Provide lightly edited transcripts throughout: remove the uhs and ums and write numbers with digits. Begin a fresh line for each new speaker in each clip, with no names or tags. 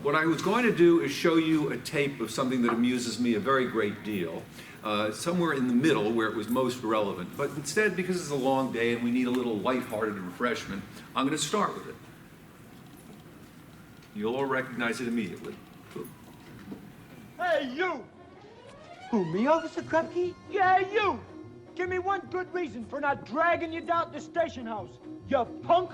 What I was going to do is show you a tape of something that amuses me a very great deal, somewhere in the middle where it was most relevant. But instead, because it's a long day and we need a little lighthearted refreshment, I'm going to start with it. You'll all recognize it immediately.
Hey, you!
Who, me, Officer Krupke?
Yeah, you! Give me one good reason for not dragging you down to the station house, you punk!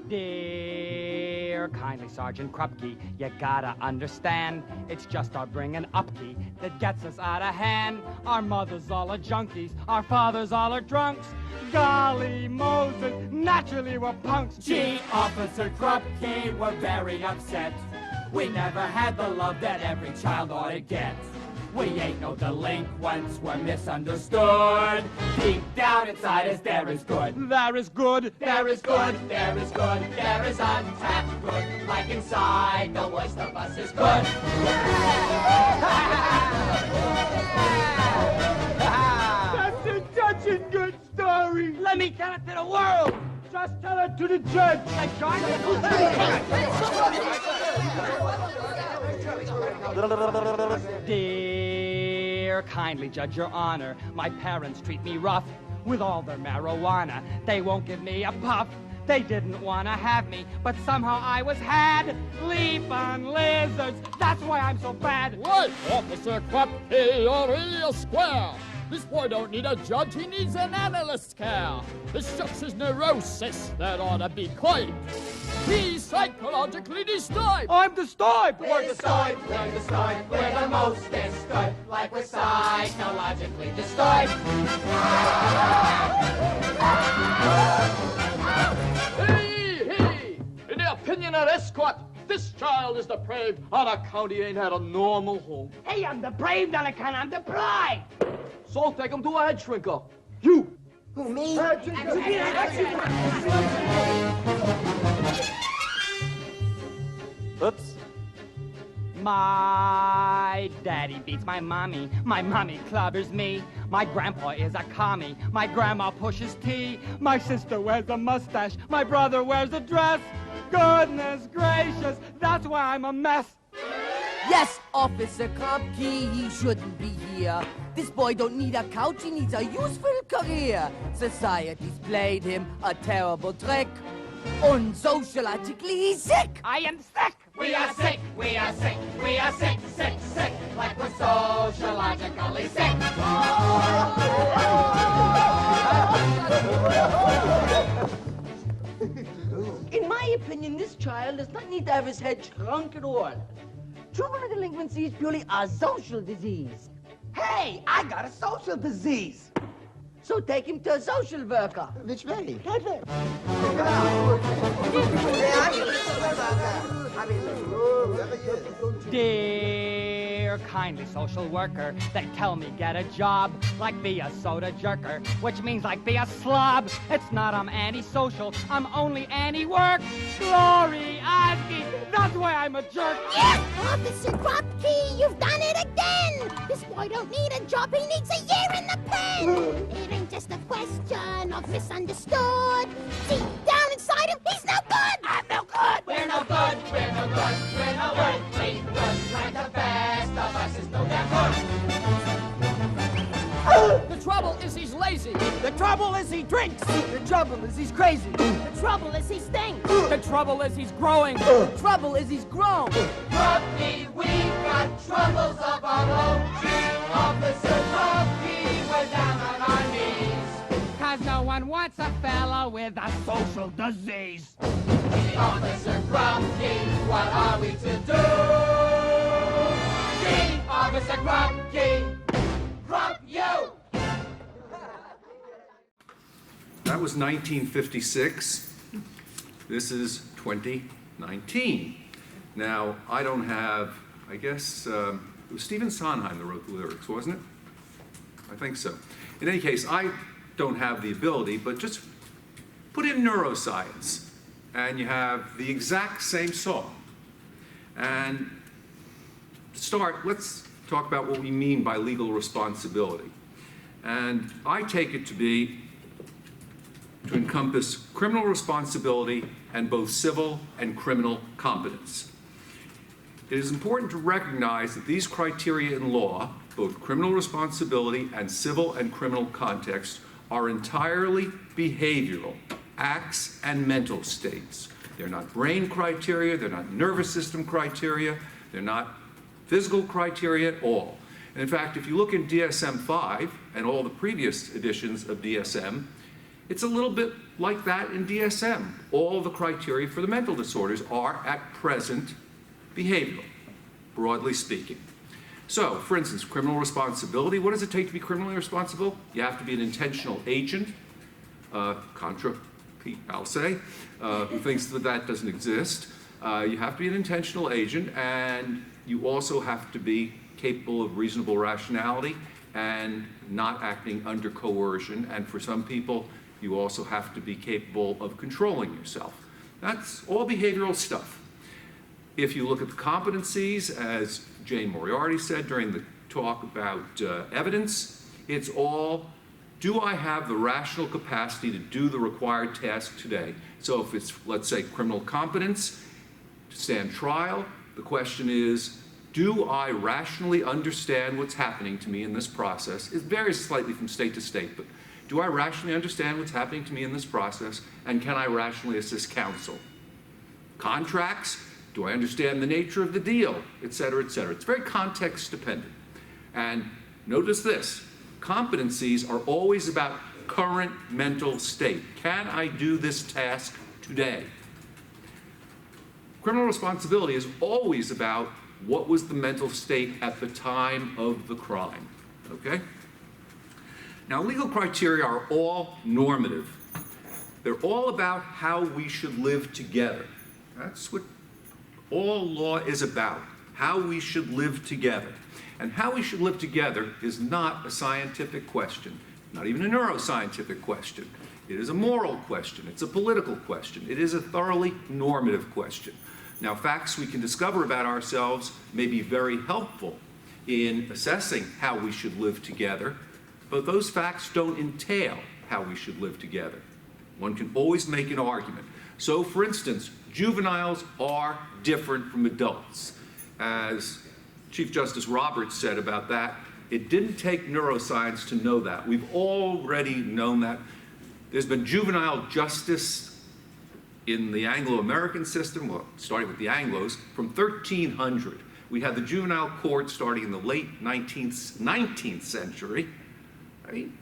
Dear kindly Sergeant Krupke, you gotta understand, it's just our bringing upkeep that gets us out of hand. Our mothers all are junkies, our fathers all are drunks. Golly Moses, naturally we're punks.
Gee, Officer Krupke, we're very upset. We never had the love that every child ought to get. We ain't no delinquents, we're misunderstood. Deep down inside us there is good.
There is good.
There is good, there is good, there is untapped good. Like inside, the worst of us is good.
That's a touching good story!
Let me tell it to the world.
Just tell it to the judge!
Dear kindly judge your honor, my parents treat me rough with all their marijuana. They won't give me a puff. They didn't want to have me, but somehow I was had. Leap on lizards, that's why I'm so bad.
Right, Officer Krupke, you're real square. This boy don't need a judge, he needs an analyst's care. It's just his neurosis that ought to be coined. He's psychologically disturbed.
I'm disturbed.
We're disturbed, we're disturbed, we're the most disturbed. Like we're psychologically disturbed.
Hey! In the opinion of this court, this child is depraved. Our county ain't had a normal home.
Hey, I'm depraved on account I'm deprived.
So take him to a head shrinker. You!
Who, me?
Oops.
My daddy beats my mommy clobbers me. My grandpa is a commie, my grandma pushes tea. My sister wears a mustache, my brother wears a dress. Goodness gracious, that's why I'm a mess.
Yes, Officer Krupke, he shouldn't be here. This boy don't need a couch, he needs a useful career. Society's played him a terrible trick. Unsociologically, he's sick.
I am sick.
We are sick, we are sick, we are sick, sick, sick. Like we're sociologically sick.
In my opinion, this child does not need to have his head shrunk at all. Juvenile delinquency is purely a social disease. Hey, I got a social disease. So take him to a social worker.
Which way?
Right there.
Dear kindly social worker, they tell me get a job, like be a soda jerker, which means like be a slob. It's not I'm antisocial, I'm only anti-work. Glory Oski, that's why I'm a jerk.
Yes, Officer Krupke, you've done it again. This boy don't need a job, he needs a year in the pen. It ain't just a question of misunderstood. Deep down inside him, he's no good. I'm no good.
We're no good, we're no good, we're no good. We good, like the best of us is no damn good.
The trouble is he's lazy.
The trouble is he drinks. The trouble is he's crazy.
The trouble is he stinks.
The trouble is he's growing.
The trouble is he's grown.
Krupke, we've got troubles of our own. Officer Krupke, we're down on our knees.
Cause no one wants a fella with a social disease.
Officer Krupke, what are we to do? Gee, Officer Krupke, Krupp you!
That was 1956. This is 2019. Now, I don't have, I guess, it was Stephen Sondheim that wrote the lyrics, wasn't it? I think so. In any case, I don't have the ability, but just put in neuroscience, and you have the exact same song. And to start, let's talk about what we mean by legal responsibility. And I take it to be to encompass criminal responsibility and both civil and criminal competence. it is important to recognize that these criteria in law, both criminal responsibility and civil and criminal context, are entirely behavioral, acts and mental states. They're not brain criteria, they're not nervous system criteria, they're not physical criteria at all. And in fact, if you look in DSM-5 and all the previous editions of DSM, it's a little bit like that in DSM. All the criteria for the mental disorders are, at present, behavioral, broadly speaking. So, for instance, criminal responsibility. What does it take to be criminally responsible? You have to be an intentional agent, contra Pete, I'll say, who thinks that that doesn't exist. You have to be an intentional agent, and you also have to be capable of reasonable rationality and not acting under coercion. And for some people, you also have to be capable of controlling yourself. That's all behavioral stuff. If you look at the competencies, as Jane Moriarty said during the talk about evidence, it's all, do I have the rational capacity to do the required task today? So if it's, let's say, criminal competence, to stand trial, the question is, do I rationally understand what's happening to me in this process? It varies slightly from state to state, but do I rationally understand what's happening to me in this process, and can I rationally assist counsel? Contracts, do I understand the nature of the deal, et cetera, et cetera. It's very context dependent. And notice this, competencies are always about current mental state. Can I do this task today? Criminal responsibility is always about what was the mental state at the time of the crime, okay? Now, legal criteria are all normative. They're all about how we should live together. That's what all law is about, how we should live together. And how we should live together is not a scientific question, not even a neuroscientific question. It is a moral question. It's a political question. It is a thoroughly normative question. Now, facts we can discover about ourselves may be very helpful in assessing how we should live together, but those facts don't entail how we should live together. One can always make an argument. So, for instance, juveniles are different from adults. As Chief Justice Roberts said about that, it didn't take neuroscience to know that. We've already known that. There's been juvenile justice in the Anglo-American system, well, starting with the Anglos, from 1300. We had the juvenile court starting in the late 19th century. I mean,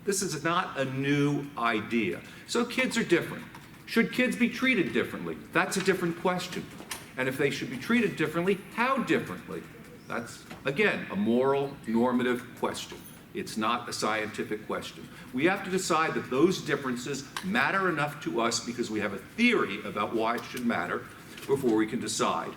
this is not a new idea. So kids are different. Should kids be treated differently? That's a different question. And if they should be treated differently, how differently? That's, again, a moral, normative question. It's not a scientific question. We have to decide that those differences matter enough to us because we have a theory about why it should matter before we can decide.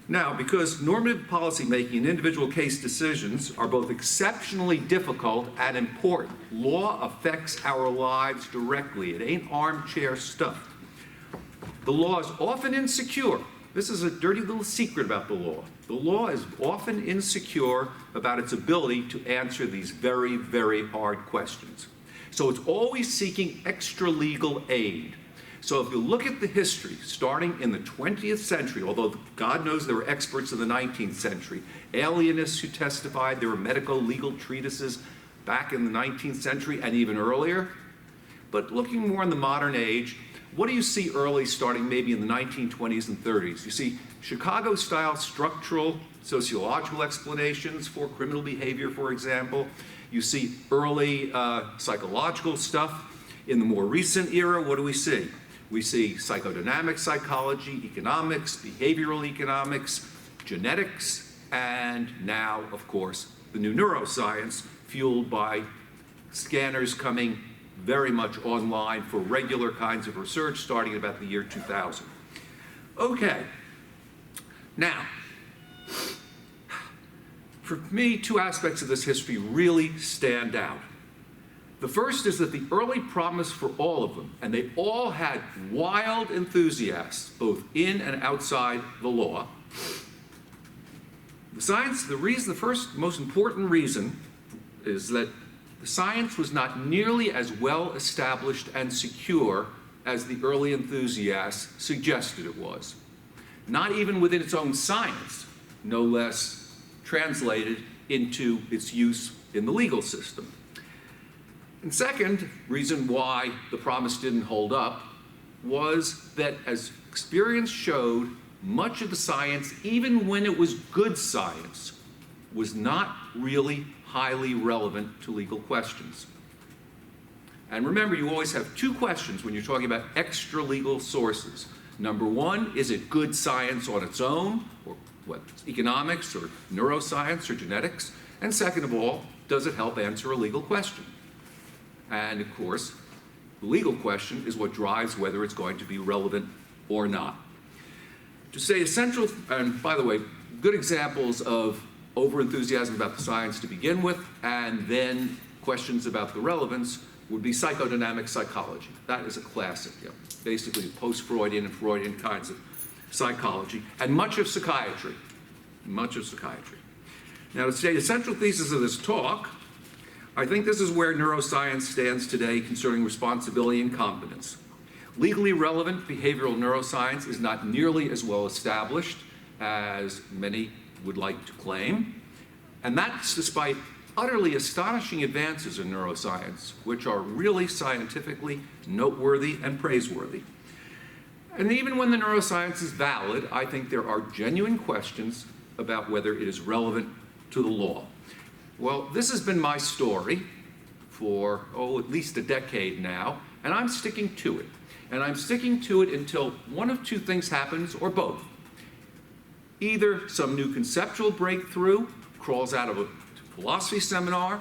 Now, because normative policymaking and individual case decisions are both exceptionally difficult and important, law affects our lives directly. It ain't armchair stuff. The law is often insecure. This is a dirty little secret about the law. The law is often insecure about its ability to answer these very, very hard questions. So it's always seeking extra legal aid. So if you look at the history, starting in the 20th century, although God knows there were experts in the 19th century, alienists who testified, there were medical legal treatises back in the 19th century and even earlier. But looking more in the modern age, what do you see early, starting maybe in the 1920s and 30s? You see Chicago-style structural sociological explanations for criminal behavior, for example. You see early psychological stuff. In the more recent era, what do we see? We see psychodynamic psychology, economics, behavioral economics, genetics, and now, of course, the new neuroscience, fueled by scanners coming very much online for regular kinds of research starting about the year 2000. Okay, now, for me, two aspects of this history really stand out. The first is that the early promise for all of them, and they all had wild enthusiasts, both in and outside the law. The first most important reason is that the science was not nearly as well established and secure as the early enthusiasts suggested it was. not even within its own science, no less translated into its use in the legal system. And second reason why the promise didn't hold up was that, as experience showed, much of the science, even when it was good science, was not really highly relevant to legal questions. And remember, you always have two questions when you're talking about extra legal sources. Number one, is it good science on its own, or what, economics or neuroscience or genetics? And second of all, does it help answer a legal question? And of course, the legal question is what drives whether it's going to be relevant or not. To say essential, and by the way, good examples of overenthusiasm about the science to begin with, and then questions about the relevance, would be psychodynamic psychology. That is a classic, basically post-Freudian and Freudian kinds of psychology, and much of psychiatry. Much of psychiatry. Now, to state a central thesis of this talk, I think this is where neuroscience stands today concerning responsibility and competence. Legally relevant behavioral neuroscience is not nearly as well established as many would like to claim, and that's despite utterly astonishing advances in neuroscience, which are really scientifically noteworthy and praiseworthy. And even when the neuroscience is valid, I think there are genuine questions about whether it is relevant to the law. Well, this has been my story for, at least a decade now, and I'm sticking to it. And I'm sticking to it until one of two things happens, or both. Either some new conceptual breakthrough crawls out of a philosophy seminar,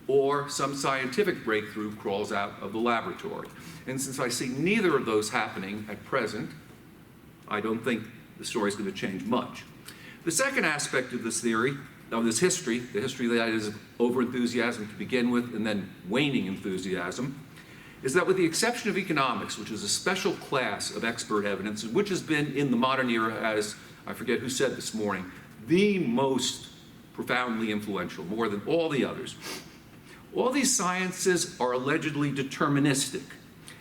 or some scientific breakthrough crawls out of the laboratory. And since I see neither of those happening at present, I don't think the story is going to change much. The second aspect of this theory, of this history, the history that is overenthusiasm to begin with and then waning enthusiasm, is that with the exception of economics, which is a special class of expert evidence, which has been in the modern era, as I forget who said this morning, the most profoundly influential, more than all the others. All these sciences are allegedly deterministic,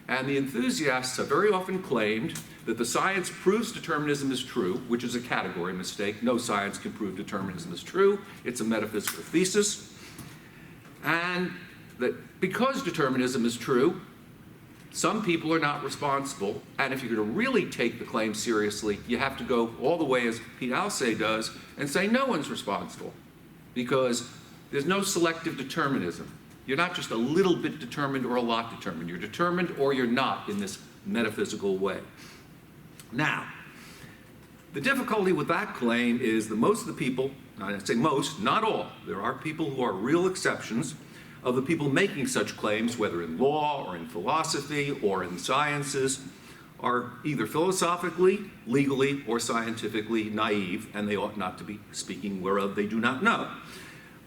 and the enthusiasts have very often claimed that the science proves determinism is true, which is a category mistake. No science can prove determinism is true. It's a metaphysical thesis. And that because determinism is true, some people are not responsible, and if you're going to really take the claim seriously, you have to go all the way, as Pete Alsay does, and say no one's responsible, because there's no selective determinism. You're not just a little bit determined or a lot determined. You're determined or you're not in this metaphysical way. Now, the difficulty with that claim is that most of the people, I say most, not all, there are people who are real exceptions, of the people making such claims, whether in law or in philosophy or in sciences, are either philosophically, legally, or scientifically naive, and they ought not to be speaking whereof they do not know.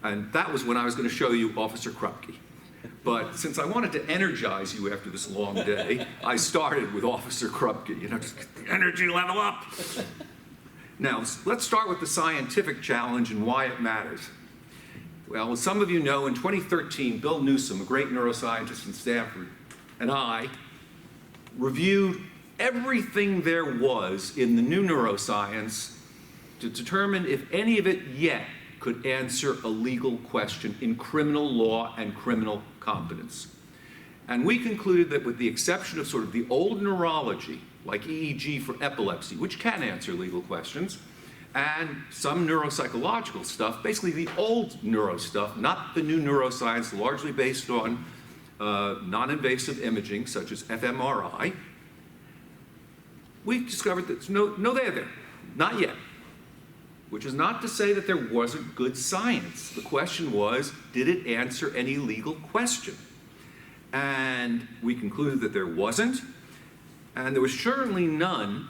And that was when I was going to show you Officer Krupke. But since I wanted to energize you after this long day, I started with Officer Krupke, just get the energy level up. Now, let's start with the scientific challenge and why it matters. Well, as some of you know, in 2013, Bill Newsom, a great neuroscientist in Stanford, and I reviewed everything there was in the new neuroscience to determine if any of it yet could answer a legal question in criminal law and criminal competence. And we concluded that with the exception of sort of the old neurology, like EEG for epilepsy, which can answer legal questions, and some neuropsychological stuff, basically the old neuro stuff, not the new neuroscience, largely based on non-invasive imaging, such as fMRI, we discovered that there's no there, not yet. Which is not to say that there wasn't good science. The question was, did it answer any legal question? And we concluded that there wasn't, and there was surely none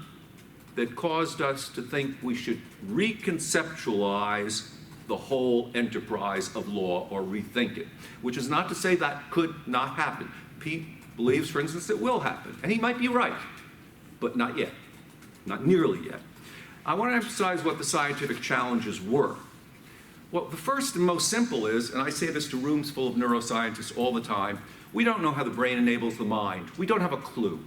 that caused us to think we should reconceptualize the whole enterprise of law or rethink it, which is not to say that could not happen. Pete believes, for instance, it will happen, and he might be right, but not yet, not nearly yet. I want to emphasize what the scientific challenges were. Well, the first and most simple is, and I say this to rooms full of neuroscientists all the time, we don't know how the brain enables the mind. We don't have a clue.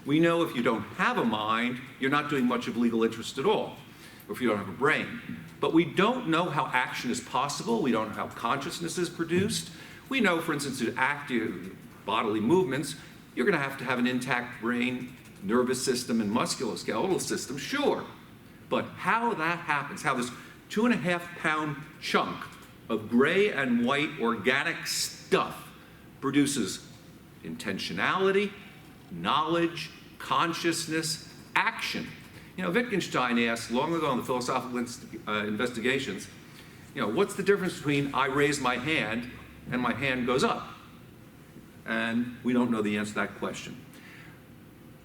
We know if you don't have a mind, you're not doing much of legal interest at all, or if you don't have a brain. But we don't know how action is possible. We don't know how consciousness is produced. We know, for instance, to act bodily movements, you're going to have an intact brain, nervous system, and musculoskeletal system, sure. But how that happens, how this 2.5-pound chunk of gray and white organic stuff produces intentionality, knowledge, consciousness, action. You know, Wittgenstein asked long ago in the Philosophical Investigations, you know, what's the difference between I raise my hand and my hand goes up? And we don't know the answer to that question.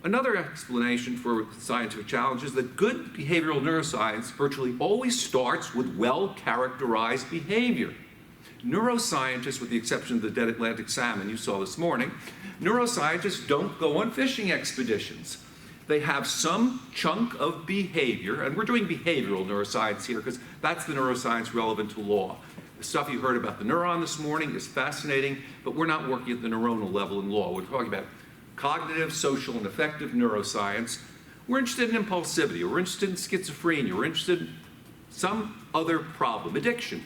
Another explanation for scientific challenge is that good behavioral neuroscience virtually always starts with well-characterized behavior. Neuroscientists, with the exception of the dead Atlantic salmon you saw this morning, neuroscientists don't go on fishing expeditions. They have some chunk of behavior, and we're doing behavioral neuroscience here because that's the neuroscience relevant to law. The stuff you heard about the neuron this morning is fascinating, but we're not working at the neuronal level in law. We're talking about cognitive, social, and affective neuroscience. We're interested in impulsivity, or we're interested in schizophrenia, we're interested in some other problem, addiction.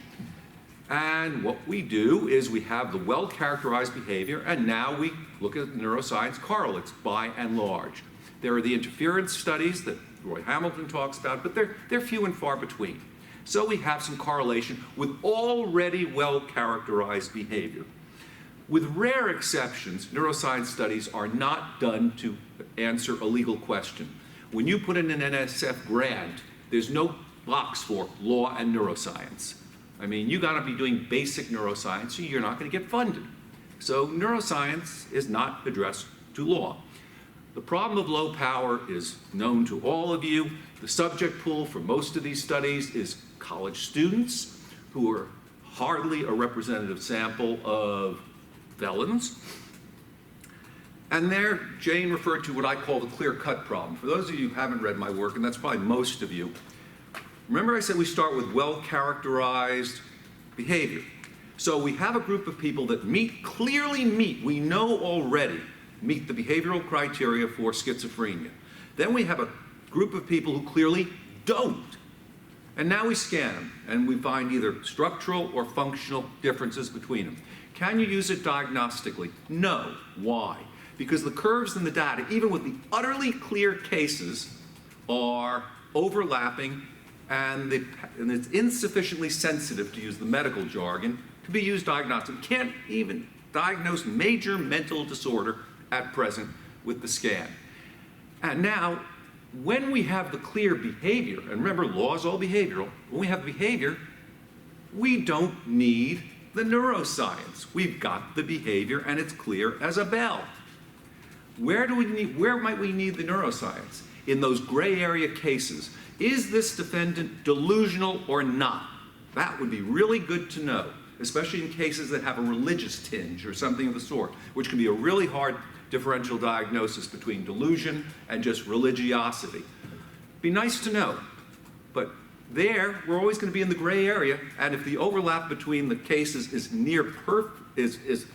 And what we do is we have the well-characterized behavior, and now we look at neuroscience correlates by and large. There are the interference studies that Roy Hamilton talks about, but they're few and far between. So we have some correlation with already well-characterized behavior. With rare exceptions, neuroscience studies are not done to answer a legal question. When you put in an NSF grant, there's no box for law and neuroscience. I mean, you gotta be doing basic neuroscience, or you're not gonna get funded. So neuroscience is not addressed to law. The problem of low power is known to all of you. The subject pool for most of these studies is college students who are hardly a representative sample of felons. And there, Jane referred to what I call the clear-cut problem. For those of you who haven't read my work, and that's probably most of you, remember I said we start with well-characterized behavior. So we have a group of people that clearly meet, we know already, meet the behavioral criteria for schizophrenia. Then we have a group of people who clearly don't. And now we scan them, and we find either structural or functional differences between them. Can you use it diagnostically? No. Why? Because the curves in the data, even with the utterly clear cases, are overlapping, and it's insufficiently sensitive, to use the medical jargon, to be used diagnostically. We can't even diagnose major mental disorder at present with the scan. And now, when we have the clear behavior, and remember, law is all behavioral, when we have behavior, we don't need the neuroscience. We've got the behavior, and it's clear as a bell. Where might we need the neuroscience? In those gray area cases. Is this defendant delusional or not? That would be really good to know, especially in cases that have a religious tinge or something of the sort, which can be a really hard differential diagnosis between delusion and just religiosity. Be nice to know, but there, we're always going to be in the gray area, and if the overlap between the cases is is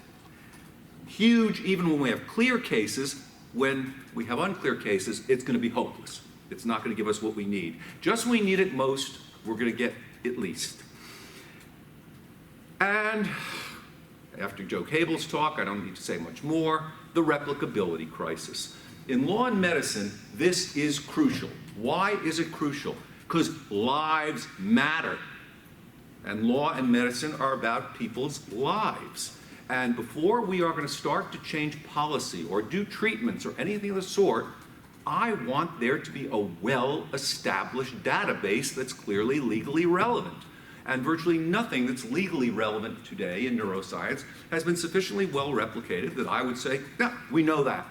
huge, even when we have clear cases, when we have unclear cases, it's going to be hopeless. It's not going to give us what we need. Just when we need it most, we're going to get it least. And after Joe Cable's talk, I don't need to say much more, the replicability crisis. In law and medicine, this is crucial. Why is it crucial? Because lives matter. And law and medicine are about people's lives. And before we are going to start to change policy or do treatments or anything of the sort, I want there to be a well-established database that's clearly legally relevant. And virtually nothing that's legally relevant today in neuroscience has been sufficiently well replicated that I would say, yeah, we know that.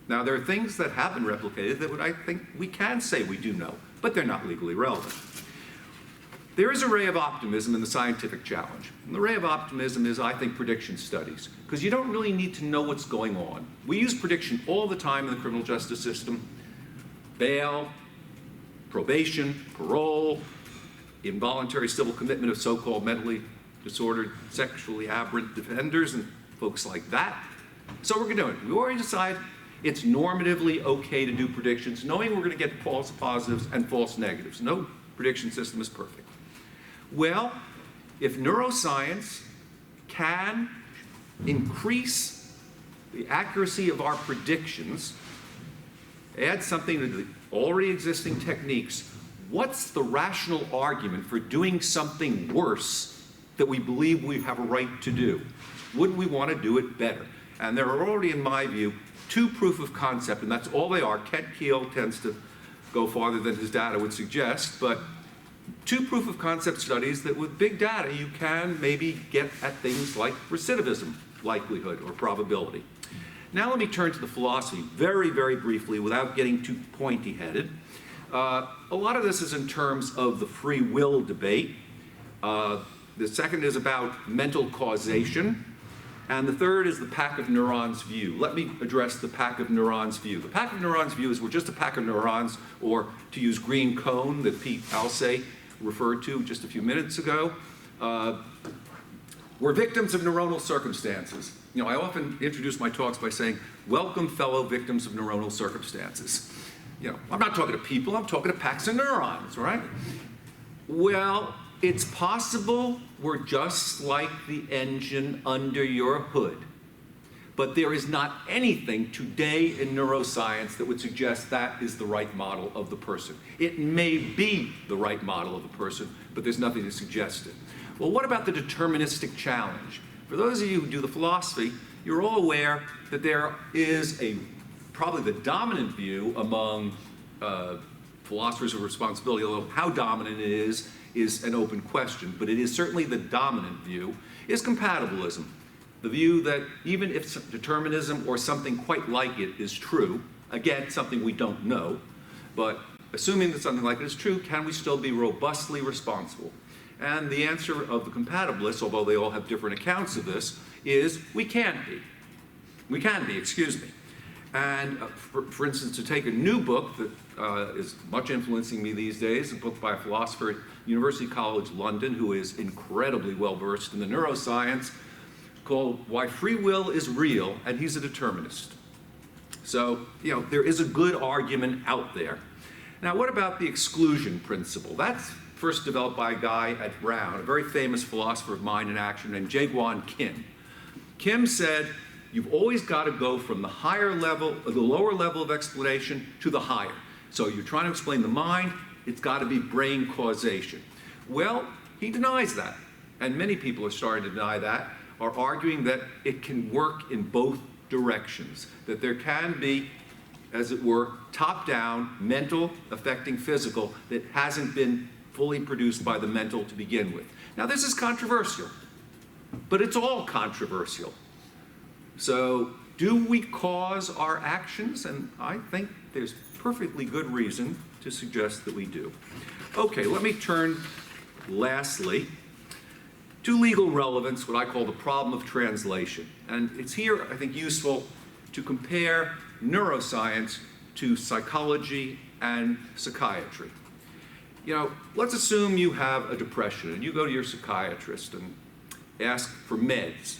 Now, there are things that have been replicated that I think we can say we do know, but they're not legally relevant. There is a ray of optimism in the scientific challenge. And the ray of optimism is, I think, prediction studies, because you don't really need to know what's going on. We use prediction all the time in the criminal justice system. Bail, probation, parole, involuntary civil commitment of so-called mentally disordered, sexually aberrant offenders and folks like that. So we're going to do it. We already decide it's normatively okay to do predictions, knowing we're going to get false positives and false negatives. No prediction system is perfect. Well, if neuroscience can increase the accuracy of our predictions, add something to the already existing techniques, what's the rational argument for doing something worse that we believe we have a right to do? Wouldn't we want to do it better? And there are already, in my view, 2 proof of concept, and that's all they are. Kent Keel tends to go farther than his data would suggest, but 2 proof of concept studies that with big data you can maybe get at things like recidivism likelihood or probability. Now let me turn to the philosophy very, very briefly without getting too pointy-headed. A lot of this is in terms of the free will debate. The second is about mental causation. And the third is the pack of neurons view. Let me address the pack of neurons view. The pack of neurons view is we're just a pack of neurons, or to use green cone that Pete Alsay referred to just a few minutes ago. We're victims of neuronal circumstances. You know, I often introduce my talks by saying, welcome fellow victims of neuronal circumstances. You know, I'm not talking to people, I'm talking to packs of neurons, right? Well, it's possible we're just like the engine under your hood. But there is not anything today in neuroscience that would suggest that is the right model of the person. It may be the right model of the person, but there's nothing to suggest it. Well, what about the deterministic challenge? For those of you who do the philosophy, you're all aware that there is probably the dominant view among philosophers of responsibility, although how dominant it is an open question, but it is certainly the dominant view, is compatibilism. The view that even if determinism or something quite like it is true, again, something we don't know, but assuming that something like it is true, can we still be robustly responsible? And the answer of the compatibilists, although they all have different accounts of this, is we can be. We can be, excuse me. And for instance, to take a new book that is much influencing me these days, a book by a philosopher at University College London who is incredibly well versed in the neuroscience, called Why Free Will is Real, and he's a determinist. So, you know, there is a good argument out there. Now, what about the exclusion principle? That's first developed by a guy at Brown, a very famous philosopher of mind and action named Jae-Gwon Kim. Kim said, you've always got to go from the higher level, or the lower level of explanation to the higher. So you're trying to explain the mind, it's got to be brain causation. Well, he denies that. And many people are starting to deny that, are arguing that it can work in both directions, that there can be, as it were, top-down, mental affecting physical that hasn't been fully produced by the mental to begin with. Now, this is controversial, but it's all controversial. So, do we cause our actions? And I think there's perfectly good reason to suggest that we do. Okay, let me turn, lastly, to legal relevance, what I call the problem of translation. And it's here, I think, useful to compare neuroscience to psychology and psychiatry. You know, let's assume you have a depression and you go to your psychiatrist and ask for meds.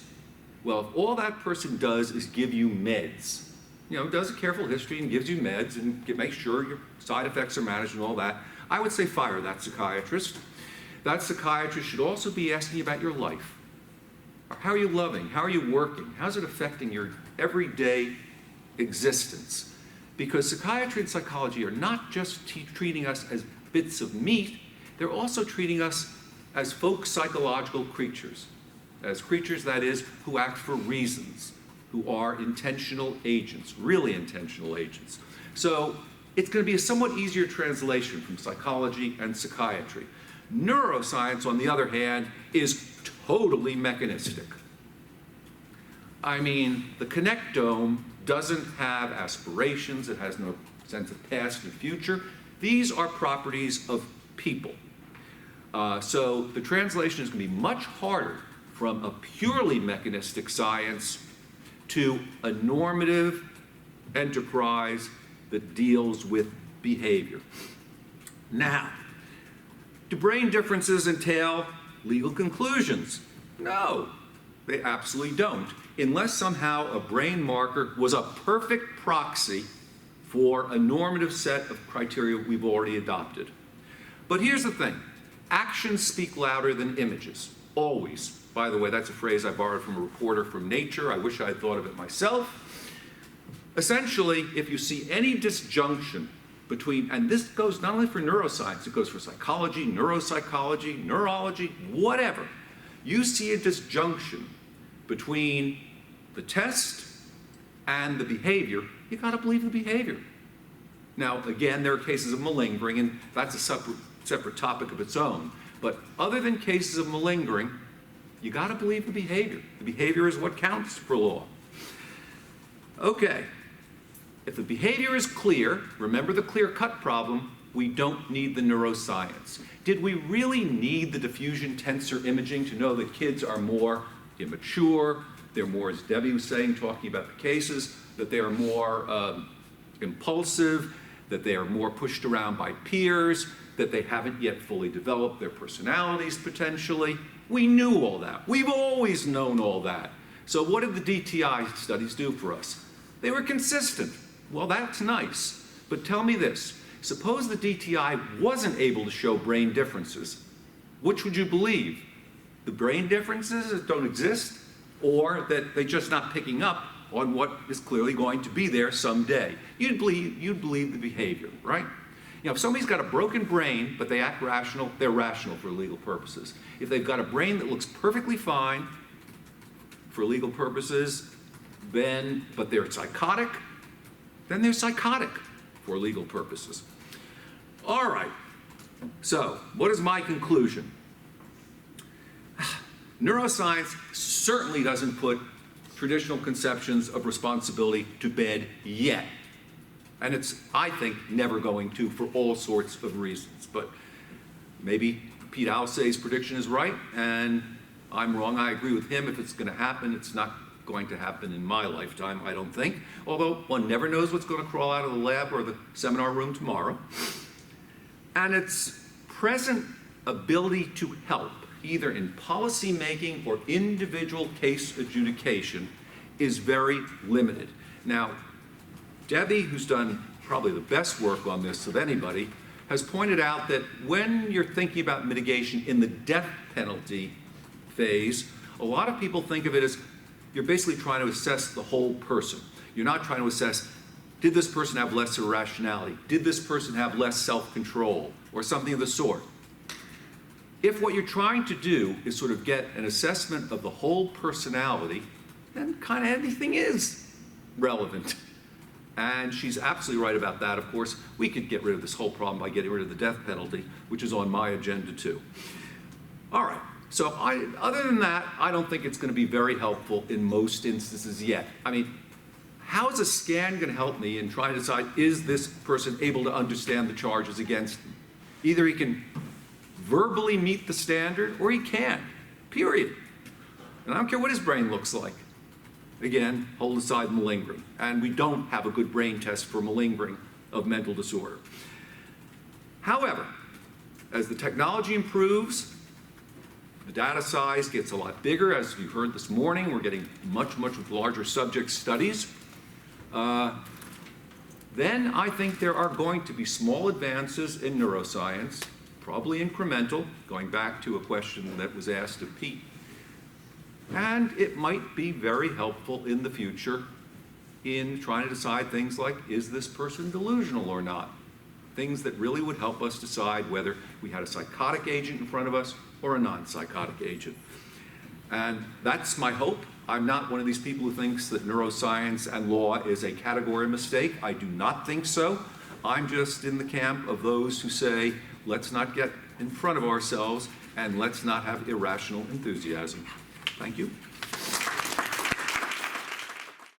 Well, if all that person does is give you meds, you know, does a careful history and gives you meds and makes sure your side effects are managed and all that, I would say fire that psychiatrist. That psychiatrist should also be asking you about your life. How are you loving? How are you working? How's it affecting your everyday existence? Because psychiatry and psychology are not just treating us as bits of meat, they're also treating us as folk psychological creatures. As creatures, that is, who act for reasons, who are intentional agents, really intentional agents. So it's going to be a somewhat easier translation from psychology and psychiatry. Neuroscience, on the other hand, is totally mechanistic. I mean, the connectome doesn't have aspirations, it has no sense of past and future. These are properties of people. So the translation is going to be much harder from a purely mechanistic science to a normative enterprise that deals with behavior. Now, do brain differences entail legal conclusions? No, they absolutely don't, unless somehow a brain marker was a perfect proxy for a normative set of criteria we've already adopted. But here's the thing. Actions speak louder than images, always. By the way, that's a phrase I borrowed from a reporter from Nature. I wish I had thought of it myself. Essentially, if you see any disjunction between, and this goes not only for neuroscience, it goes for psychology, neuropsychology, neurology, whatever. You see a disjunction between the test and the behavior, you gotta believe the behavior. Now, again, there are cases of malingering, and that's a separate topic of its own. But other than cases of malingering, you gotta believe the behavior. The behavior is what counts for law. Okay, if the behavior is clear, remember the clear-cut problem, we don't need the neuroscience. Did we really need the diffusion tensor imaging to know that kids are more immature, they're more, as Debbie was saying, talking about the cases, that they are more impulsive, that they are more pushed around by peers, that they haven't yet fully developed their personalities potentially? We knew all that. We've always known all that. So what did the DTI studies do for us? They were consistent. Well, that's nice. But tell me this. Suppose the DTI wasn't able to show brain differences. Which would you believe? The brain differences that don't exist, or that they're just not picking up on what is clearly going to be there someday? You'd believe the behavior, right? You know, if somebody's got a broken brain, but they act rational, they're rational for legal purposes. If they've got a brain that looks perfectly fine for legal purposes, but they're psychotic, then they're psychotic for legal purposes. All right, so what is my conclusion? Neuroscience certainly doesn't put traditional conceptions of responsibility to bed yet. And it's, I think, never going to for all sorts of reasons. But maybe Pete Alsay's prediction is right, and I'm wrong. I agree with him. If it's going to happen, it's not going to happen in my lifetime, I don't think. Although one never knows what's going to crawl out of the lab or the seminar room tomorrow. And its present ability to help, either in policy making or individual case adjudication, is very limited. Now, Debbie, who's done probably the best work on this of anybody, has pointed out that when you're thinking about mitigation in the death penalty phase, a lot of people think of it as you're basically trying to assess the whole person. You're not trying to assess, did this person have less irrationality? Did this person have less self-control? Or something of the sort. If what you're trying to do is sort of get an assessment of the whole personality, then kind of anything is relevant. And she's absolutely right about that. Of course, we could get rid of this whole problem by getting rid of the death penalty, which is on my agenda too. All right, so other than that, I don't think it's going to be very helpful in most instances yet. I mean, how is a scan going to help me in trying to decide, is this person able to understand the charges against them? Either he can verbally meet the standard, or he can't, period. And I don't care what his brain looks like. Again, hold aside malingering. And we don't have a good brain test for malingering of mental disorder. However, as the technology improves, the data size gets a lot bigger. As you heard this morning, we're getting much, much larger subject studies. Then I think there are going to be small advances in neuroscience, probably incremental, going back to a question that was asked of Pete. And it might be very helpful in the future in trying to decide things like, is this person delusional or not? Things that really would help us decide whether we had a psychotic agent in front of us or a non-psychotic agent. And that's my hope. I'm not one of these people who thinks that neuroscience and law is a category mistake. I do not think so. I'm just in the camp of those who say, let's not get in front of ourselves and let's not have irrational enthusiasm. Thank you.